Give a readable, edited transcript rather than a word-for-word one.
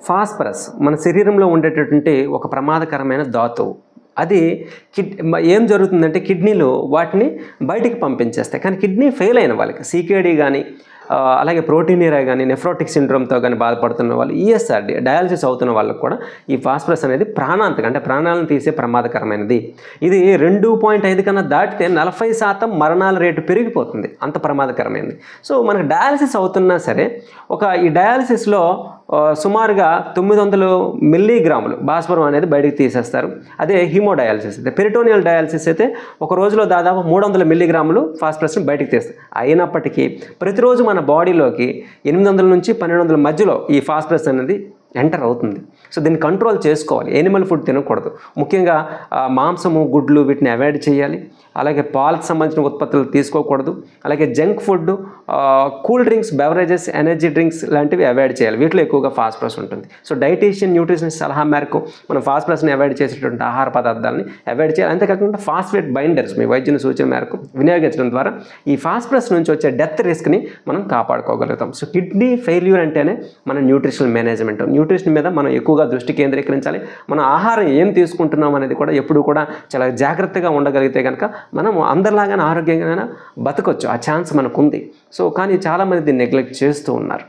Phosphorus మన శరీరంలో ఉండేటటువంటి ఒక ప్రమాదకరమైన ధాతువు. అది ఏం జరుగుతుందంటే కిడ్నీలో వాటిని బయటికి పంపించేస్తాయి. కానీ కిడ్నీ ఫెయిల్ అయిన వాళ్ళకి సీకేడీ కానీ అలాగే ప్రోటీనియా కానీ నెఫ్రోటిక్ సిండ్రోమ్తో కానీ బాధపడుతున్న వాళ్ళు ఈఎస్ఆర్డి డయాలసిస్ అవుతున్న వాళ్ళకు కూడా ఈ ఫాస్ఫరస్ అనేది ప్రాణాంతకం, అంటే ప్రాణాలను తీసే ప్రమాదకరమైనది. ఇది 2.5 కన్నా దాటితే 40% మరణాల రేటు పెరిగిపోతుంది, అంత ప్రమాదకరమైనది. సో మనకు డయాలసిస్ అవుతున్నా సరే ఈ డయాలసిస్లో సుమారుగా 900 మిల్లీగ్రాములు భాస్వరం అనేది బయటికి తీసేస్తారు. అదే హీమోడయాలసిస్ అయితే, పెరిటోనియల్ డయాలసిస్ అయితే ఒక రోజులో దాదాపు 300 మిల్లీగ్రాములు ఫాస్ఫరస్ని బయటికి తీస్తారు. అయినప్పటికీ ప్రతిరోజు మన బాడీలోకి 800 నుంచి 1200 మధ్యలో ఈ ఫాస్ఫరస్ అనేది ఎంటర్ అవుతుంది. సో దీన్ని కంట్రోల్ చేసుకోవాలి. యానిమల్ ఫుడ్ తినకూడదు, ముఖ్యంగా మాంసము, గుడ్లు వీటిని అవాయిడ్ చేయాలి. అలాగే పాలకు సంబంధించిన ఉత్పత్తులు తీసుకోకూడదు. అలాగే junk food, cool drinks, beverages, energy drinks లాంటివి అవాయిడ్ చేయాలి. వీటిలో ఎక్కువగా ఫాస్ఫరస్ ఉంటుంది. సో డైటీషియన్, న్యూట్రిషనిస్ట్ సలహా మేరకు మనం ఫాస్ఫరస్ని అవాయిడ్ చేసేటువంటి ఆహార పదార్థాలని అవాయిడ్ చేయాలి. అంతేకాకుండా ఫాస్ఫేట్ బైండర్స్ మీ వైద్యుని సూచన మేరకు వినియోగించడం ద్వారా ఈ ఫాస్ఫరస్ నుంచి వచ్చే డెత్ రిస్క్ని మనం కాపాడుకోగలుగుతాం. సో కిడ్నీ ఫెయిల్యూర్ అంటేనే మన న్యూట్రిషనల్ మేనేజ్మెంట్, న్యూట్రిషన్ మీద మనం ఎక్కువగా దృష్టి కేంద్రీకరించాలి. మన ఆహారం ఏం తీసుకుంటున్నాం అనేది కూడా ఎప్పుడు కూడా చాలా జాగ్రత్తగా ఉండగలిగితే కనుక మనం అందరిలాగానే ఆరోగ్యంగా బతకొచ్చు. ఆ ఛాన్స్ మనకు ఉంది. సో కానీ చాలామంది దీన్ని నెగ్లెక్ట్ చేస్తూ ఉన్నారు.